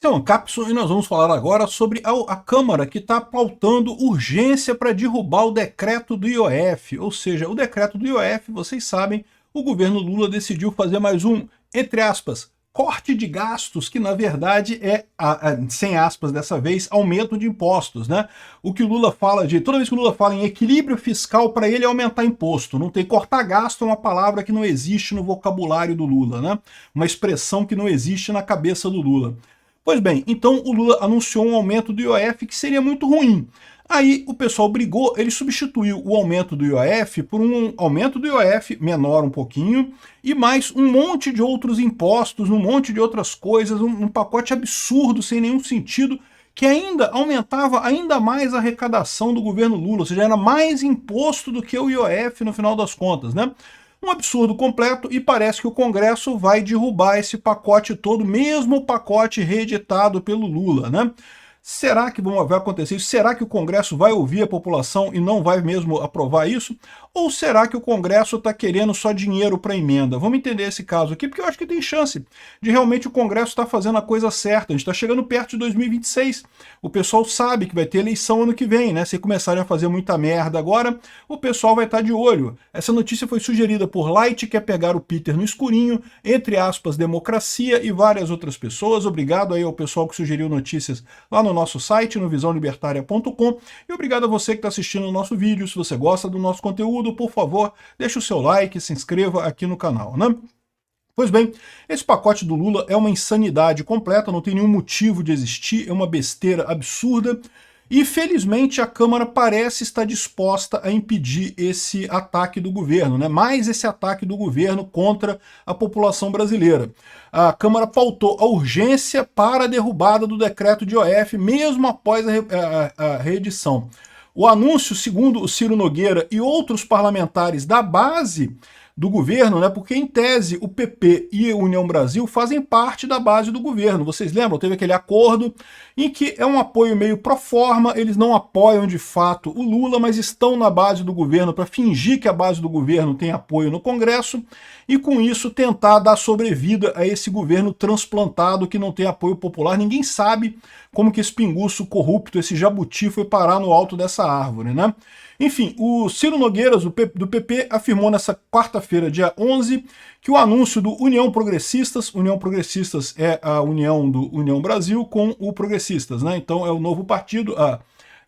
Esse é um Capson e nós vamos falar agora sobre a Câmara que está pautando urgência para derrubar o decreto do IOF, ou seja, o decreto do IOF, vocês sabem, o governo Lula decidiu fazer mais um, entre aspas, corte de gastos, que na verdade é, sem aspas dessa vez, aumento de impostos, né? O que o Lula fala toda vez que o Lula fala em equilíbrio fiscal, para ele é aumentar imposto, não tem cortar gasto, é uma palavra que não existe no vocabulário do Lula, né? Uma expressão que não existe na cabeça do Lula. Pois bem, então o Lula anunciou um aumento do IOF que seria muito ruim. Aí o pessoal brigou, ele substituiu o aumento do IOF por um aumento do IOF menor um pouquinho e mais um monte de outros impostos, um monte de outras coisas, um pacote absurdo, sem nenhum sentido, que ainda aumentava ainda mais a arrecadação do governo Lula, ou seja, era mais imposto do que o IOF no final das contas, né? Um absurdo completo e parece que o Congresso vai derrubar esse pacote todo, mesmo o pacote reeditado pelo Lula, né? Será que vai acontecer isso? Será que o Congresso vai ouvir a população e não vai mesmo aprovar isso? Ou será que o Congresso está querendo só dinheiro para emenda? Vamos entender esse caso aqui, porque eu acho que tem chance de realmente o Congresso estar fazendo a coisa certa. A gente está chegando perto de 2026. O pessoal sabe que vai ter eleição ano que vem, né? Se começarem a fazer muita merda agora, o pessoal vai estar de olho. Essa notícia foi sugerida por Light, que quer pegar o Peter no escurinho, entre aspas, democracia e várias outras pessoas. Obrigado aí ao pessoal que sugeriu notícias lá no nosso site, no visãolibertaria.com, e obrigado a você que está assistindo o nosso vídeo. Se você gosta do nosso conteúdo, por favor, deixe o seu like, se inscreva aqui no canal, né? Pois bem, esse pacote do Lula é uma insanidade completa, não tem nenhum motivo de existir, é uma besteira absurda, e felizmente a Câmara parece estar disposta a impedir esse ataque do governo, né? Mais esse ataque do governo contra a população brasileira. A Câmara pautou a urgência para a derrubada do decreto de IOF, mesmo após a reedição. O anúncio, segundo o Ciro Nogueira e outros parlamentares da base do governo, né? Porque em tese o PP e a União Brasil fazem parte da base do governo. Vocês lembram? Teve aquele acordo em que é um apoio meio pro forma, eles não apoiam de fato o Lula, mas estão na base do governo para fingir que a base do governo tem apoio no Congresso e com isso tentar dar sobrevida a esse governo transplantado que não tem apoio popular. Ninguém sabe como que esse pinguço corrupto, esse jabuti foi parar no alto dessa árvore, né? Enfim, o Ciro Nogueira, do PP, afirmou nessa quarta-feira, dia 11, que o anúncio do União Progressistas é a união do União Brasil com o Progressistas, né? Então é o novo partido,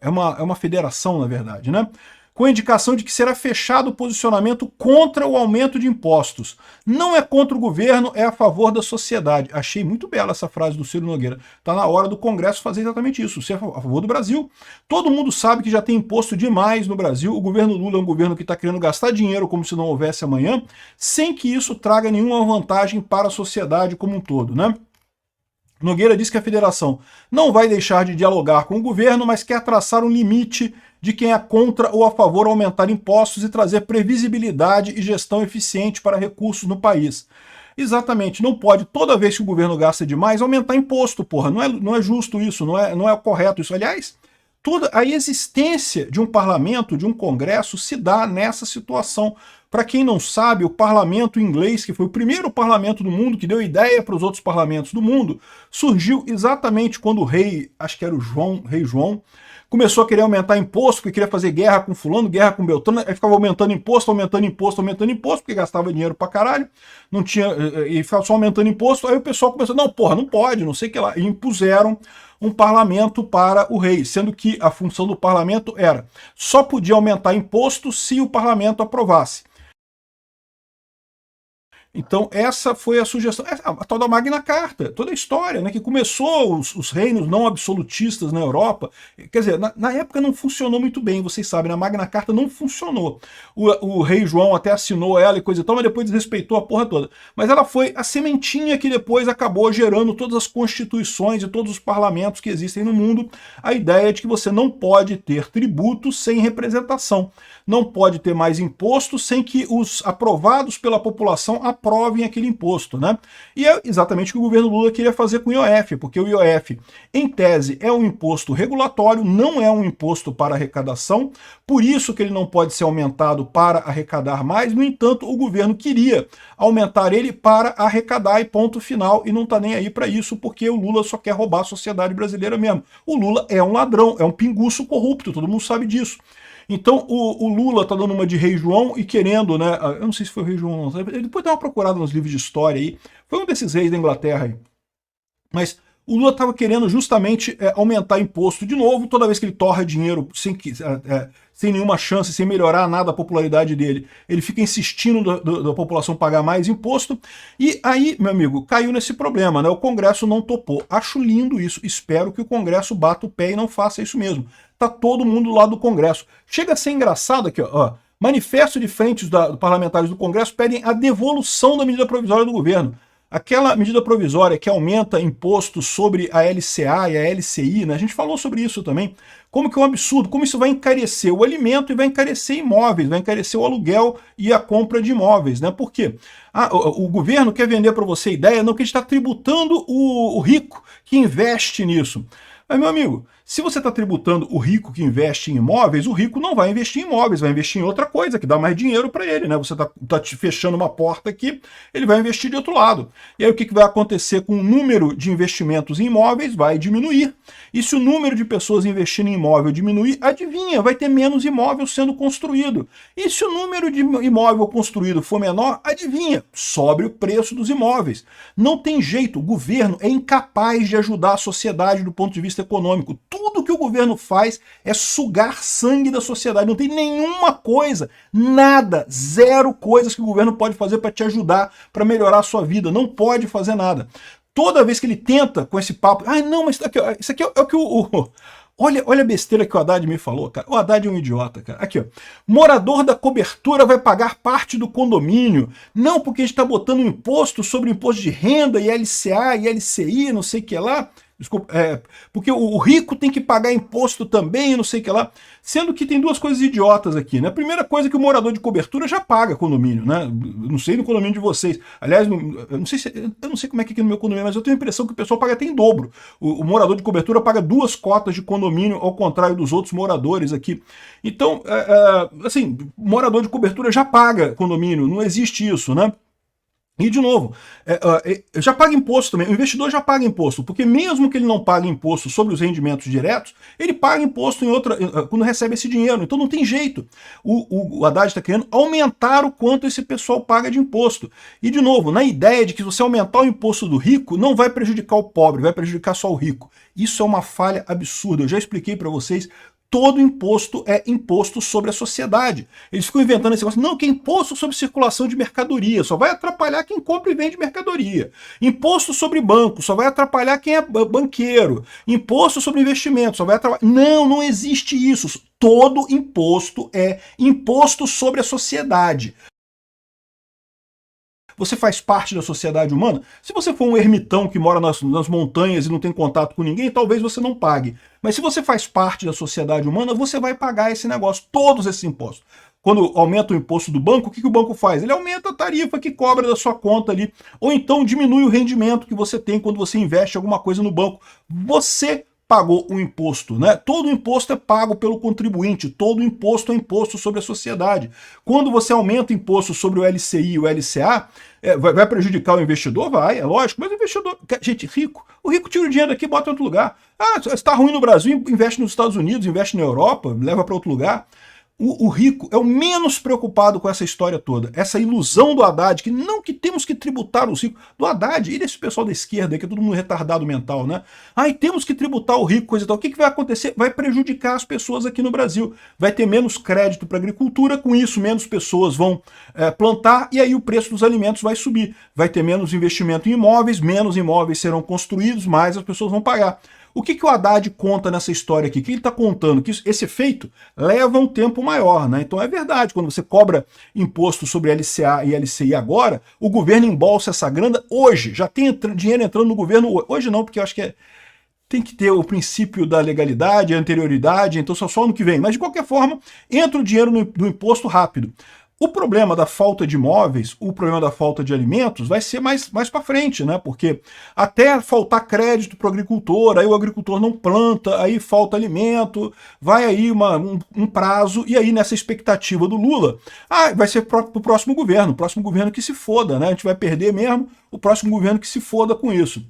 é uma federação, na verdade, né? Com a indicação de que será fechado o posicionamento contra o aumento de impostos. Não é contra o governo, é a favor da sociedade. Achei muito bela essa frase do Ciro Nogueira. Está na hora do Congresso fazer exatamente isso, ser a favor do Brasil. Todo mundo sabe que já tem imposto demais no Brasil. O governo Lula é um governo que está querendo gastar dinheiro como se não houvesse amanhã, sem que isso traga nenhuma vantagem para a sociedade como um todo, né? Nogueira diz que a federação não vai deixar de dialogar com o governo, mas quer traçar um limite de quem é contra ou a favor aumentar impostos e trazer previsibilidade e gestão eficiente para recursos no país. Exatamente, não pode, toda vez que o governo gasta demais, aumentar imposto, porra. Não é justo isso, não é correto isso. Aliás, toda a existência de um parlamento, de um congresso, se dá nessa situação. Para quem não sabe, o parlamento inglês, que foi o primeiro parlamento do mundo, que deu ideia para os outros parlamentos do mundo, surgiu exatamente quando o rei, acho que era o rei João, começou a querer aumentar imposto, porque queria fazer guerra com fulano, guerra com Beltrano, aí ficava aumentando imposto, porque gastava dinheiro pra caralho, não tinha, e ficava só aumentando imposto, aí o pessoal começou, não, porra, não pode, não sei o que lá, e impuseram um parlamento para o rei, sendo que a função do parlamento era, só podia aumentar imposto se o parlamento aprovasse. Então essa foi a sugestão, a tal da Magna Carta, toda a história, né, que começou os reinos não absolutistas na Europa, quer dizer, na época não funcionou muito bem, vocês sabem, a Magna Carta não funcionou. O rei João até assinou ela e coisa e tal, mas depois desrespeitou a porra toda. Mas ela foi a sementinha que depois acabou gerando todas as constituições e todos os parlamentos que existem no mundo, a ideia de que você não pode ter tributo sem representação, não pode ter mais imposto sem que os aprovados pela população apoiem aprovem aquele imposto, né? E é exatamente o que o governo Lula queria fazer com o IOF, porque o IOF, em tese, é um imposto regulatório, não é um imposto para arrecadação, por isso que ele não pode ser aumentado para arrecadar mais. No entanto, o governo queria aumentar ele para arrecadar e ponto final, e não está nem aí para isso, porque o Lula só quer roubar a sociedade brasileira mesmo. O Lula é um ladrão, é um pinguço corrupto, todo mundo sabe disso. Então o Lula tá dando uma de Rei João e querendo, né? Eu não sei se foi o Rei João, não. Ele depois dá uma procurada nos livros de história aí. Foi um desses reis da Inglaterra aí. Mas o Lula estava querendo justamente aumentar imposto de novo, toda vez que ele torra dinheiro sem nenhuma chance, sem melhorar nada a popularidade dele. Ele fica insistindo da população pagar mais imposto. E aí, meu amigo, caiu nesse problema, né? O Congresso não topou. Acho lindo isso. Espero que o Congresso bata o pé e não faça isso mesmo. Tá todo mundo lá do Congresso. Chega a ser engraçado aqui, ó. Manifesto de frentes parlamentares do Congresso pedem a devolução da medida provisória do governo. Aquela medida provisória que aumenta impostos sobre a LCA e a LCI, né? A gente falou sobre isso também. Como que é um absurdo, como isso vai encarecer o alimento e vai encarecer imóveis, vai encarecer o aluguel e a compra de imóveis, né? Por quê? O governo quer vender para você a ideia, não, que a gente está tributando o rico que investe nisso. Mas, meu amigo, se você está tributando o rico que investe em imóveis, o rico não vai investir em imóveis, vai investir em outra coisa, que dá mais dinheiro para ele, né? Você está te fechando uma porta aqui, ele vai investir de outro lado. E aí o que vai acontecer com o número de investimentos em imóveis? Vai diminuir. E se o número de pessoas investindo em imóvel diminuir, adivinha, vai ter menos imóvel sendo construído. E se o número de imóvel construído for menor, adivinha, sobe o preço dos imóveis. Não tem jeito, o governo é incapaz de ajudar a sociedade do ponto de vista econômico. Tudo que o governo faz é sugar sangue da sociedade. Não tem nenhuma coisa, nada, zero coisas que o governo pode fazer para te ajudar, para melhorar a sua vida. Não pode fazer nada. Toda vez que ele tenta com esse papo, não, mas isso aqui é o que Olha a besteira que o Haddad me falou, cara. O Haddad é um idiota, cara. Aqui, ó. Morador da cobertura vai pagar parte do condomínio. Não, porque a gente está botando imposto sobre imposto de renda, e LCA, e LCI, não sei o que lá. Desculpa, porque o rico tem que pagar imposto também, não sei o que lá. Sendo que tem duas coisas idiotas aqui, né? A primeira coisa é que o morador de cobertura já paga condomínio, né? Não sei no condomínio de vocês. Aliás, eu não sei como é que é aqui no meu condomínio, mas eu tenho a impressão que o pessoal paga até em dobro. O morador de cobertura paga 2 cotas de condomínio, ao contrário dos outros moradores aqui. Então, assim, morador de cobertura já paga condomínio, não existe isso, né? E, de novo, já paga imposto também, o investidor já paga imposto, porque mesmo que ele não pague imposto sobre os rendimentos diretos, ele paga imposto quando recebe esse dinheiro, então não tem jeito. O Haddad está querendo aumentar o quanto esse pessoal paga de imposto. E, de novo, na ideia de que se você aumentar o imposto do rico, não vai prejudicar o pobre, vai prejudicar só o rico. Isso é uma falha absurda, eu já expliquei para vocês. Todo imposto é imposto sobre a sociedade. Eles ficam inventando esse negócio, não, que é imposto sobre circulação de mercadoria, só vai atrapalhar quem compra e vende mercadoria. Imposto sobre banco, só vai atrapalhar quem é banqueiro. Imposto sobre investimento, só vai atrapalhar... Não existe isso. Todo imposto é imposto sobre a sociedade. Você faz parte da sociedade humana? Se você for um ermitão que mora nas montanhas e não tem contato com ninguém, talvez você não pague. Mas se você faz parte da sociedade humana, você vai pagar esse negócio, todos esses impostos. Quando aumenta o imposto do banco, o que o banco faz? Ele aumenta a tarifa que cobra da sua conta ali. Ou então diminui o rendimento que você tem quando você investe alguma coisa no banco. Você pagou o imposto, né? Todo imposto é pago pelo contribuinte, todo imposto é imposto sobre a sociedade. Quando você aumenta o imposto sobre o LCI e o LCA, vai prejudicar o investidor? Vai, é lógico, mas o investidor, gente, rico, o rico tira o dinheiro daqui e bota em outro lugar. Está ruim no Brasil, investe nos Estados Unidos, investe na Europa, leva para outro lugar. O rico é o menos preocupado com essa história toda. Essa ilusão do Haddad, que temos que tributar os ricos. Do Haddad e desse pessoal da esquerda, que é todo mundo retardado mental, né? E temos que tributar o rico, coisa e tal. O que vai acontecer? Vai prejudicar as pessoas aqui no Brasil. Vai ter menos crédito para a agricultura, com isso menos pessoas vão plantar e aí o preço dos alimentos vai subir. Vai ter menos investimento em imóveis, menos imóveis serão construídos, mais as pessoas vão pagar. O que o Haddad conta nessa história aqui? O que ele está contando? Que esse efeito leva um tempo maior, né? Então é verdade, quando você cobra imposto sobre LCA e LCI agora, o governo embolsa essa grana hoje, já tem dinheiro entrando no governo hoje não, porque eu acho que tem que ter o princípio da legalidade, a anterioridade, então só no que vem. Mas de qualquer forma, entra o dinheiro no imposto rápido. O problema da falta de imóveis, o problema da falta de alimentos vai ser mais para frente, né? Porque até faltar crédito para o agricultor, aí o agricultor não planta, aí falta alimento, vai aí um prazo, e aí nessa expectativa do Lula, vai ser para o próximo governo que se foda, né? A gente vai perder mesmo, o próximo governo que se foda com isso.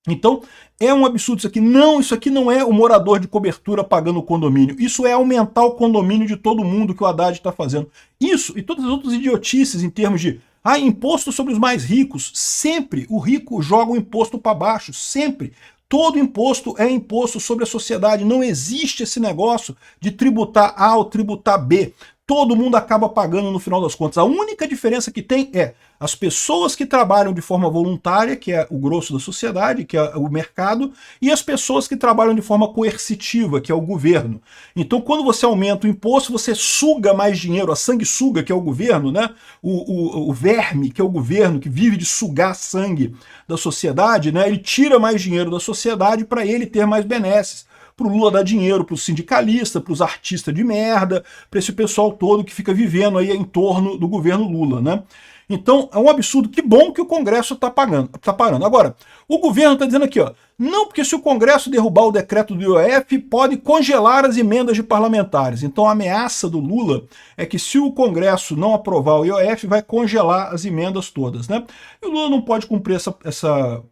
Então, é um absurdo isso aqui. Não, isso aqui não é o morador de cobertura pagando o condomínio. Isso é aumentar o condomínio de todo mundo que o Haddad está fazendo. Isso e todas as outras idiotices em termos de imposto sobre os mais ricos. Sempre o rico joga o imposto para baixo, sempre. Todo imposto é imposto sobre a sociedade. Não existe esse negócio de tributar A ou tributar B. Todo mundo acaba pagando no final das contas. A única diferença que tem é as pessoas que trabalham de forma voluntária, que é o grosso da sociedade, que é o mercado, e as pessoas que trabalham de forma coercitiva, que é o governo. Então, quando você aumenta o imposto, você suga mais dinheiro, a sanguessuga, que é o governo, né? O verme, que é o governo, que vive de sugar sangue da sociedade, né? Ele tira mais dinheiro da sociedade para ele ter mais benesses. Para o Lula dar dinheiro para os sindicalistas, para os artistas de merda, para esse pessoal todo que fica vivendo aí em torno do governo Lula, né? Então, é um absurdo. Que bom que o Congresso está parando. Agora, o governo está dizendo aqui, ó, não, porque se o Congresso derrubar o decreto do IOF, pode congelar as emendas de parlamentares. Então, a ameaça do Lula é que se o Congresso não aprovar o IOF, vai congelar as emendas todas, né? E o Lula não pode cumprir essa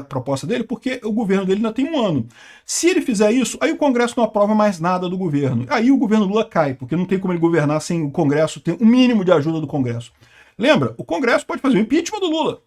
proposta dele, porque o governo dele ainda tem um ano. Se ele fizer isso, aí o Congresso não aprova mais nada do governo. Aí o governo Lula cai, porque não tem como ele governar sem o Congresso ter um mínimo de ajuda do Congresso. Lembra? O Congresso pode fazer o impeachment do Lula.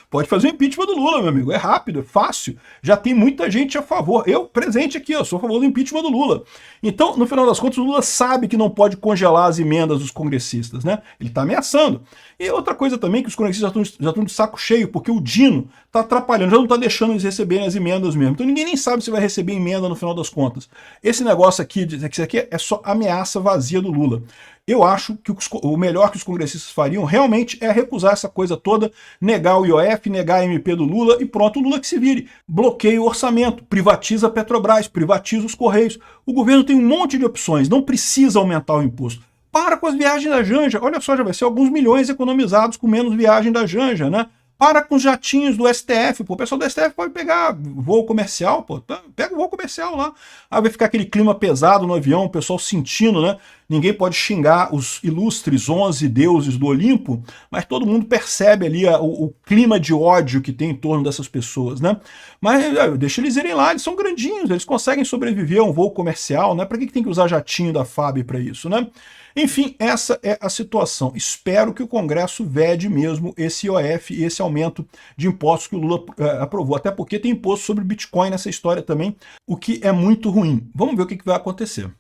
Pode fazer o impeachment do Lula, meu amigo. É rápido, é fácil. Já tem muita gente a favor. Eu, presente aqui, eu sou a favor do impeachment do Lula. Então, no final das contas, o Lula sabe que não pode congelar as emendas dos congressistas, né? Ele está ameaçando. E outra coisa também, que os congressistas já estão de saco cheio, porque o Dino está atrapalhando, já não está deixando eles receberem as emendas mesmo. Então ninguém nem sabe se vai receber emenda no final das contas. Esse negócio aqui, isso aqui é só ameaça vazia do Lula. Eu acho que o melhor que os congressistas fariam realmente é recusar essa coisa toda, negar o IOF, negar a MP do Lula e pronto, o Lula que se vire. Bloqueia o orçamento, privatiza a Petrobras, privatiza os Correios. O governo tem um monte de opções, não precisa aumentar o imposto. Para com as viagens da Janja. Olha só, já vai ser alguns milhões economizados com menos viagem da Janja, né? Para com os jatinhos do STF, pô. O pessoal do STF pode pegar voo comercial, pô. Pega o voo comercial lá. Aí vai ficar aquele clima pesado no avião, o pessoal sentindo, né? Ninguém pode xingar os ilustres 11 deuses do Olimpo, mas todo mundo percebe ali o clima de ódio que tem em torno dessas pessoas, né? Mas deixa eles irem lá, eles são grandinhos, eles conseguem sobreviver a um voo comercial, né? Para que tem que usar jatinho da FAB para isso, né? Enfim, essa é a situação. Espero que o Congresso vede mesmo esse IOF e esse aumento de impostos que o Lula aprovou. Até porque tem imposto sobre Bitcoin nessa história também, o que é muito ruim. Vamos ver o que vai acontecer.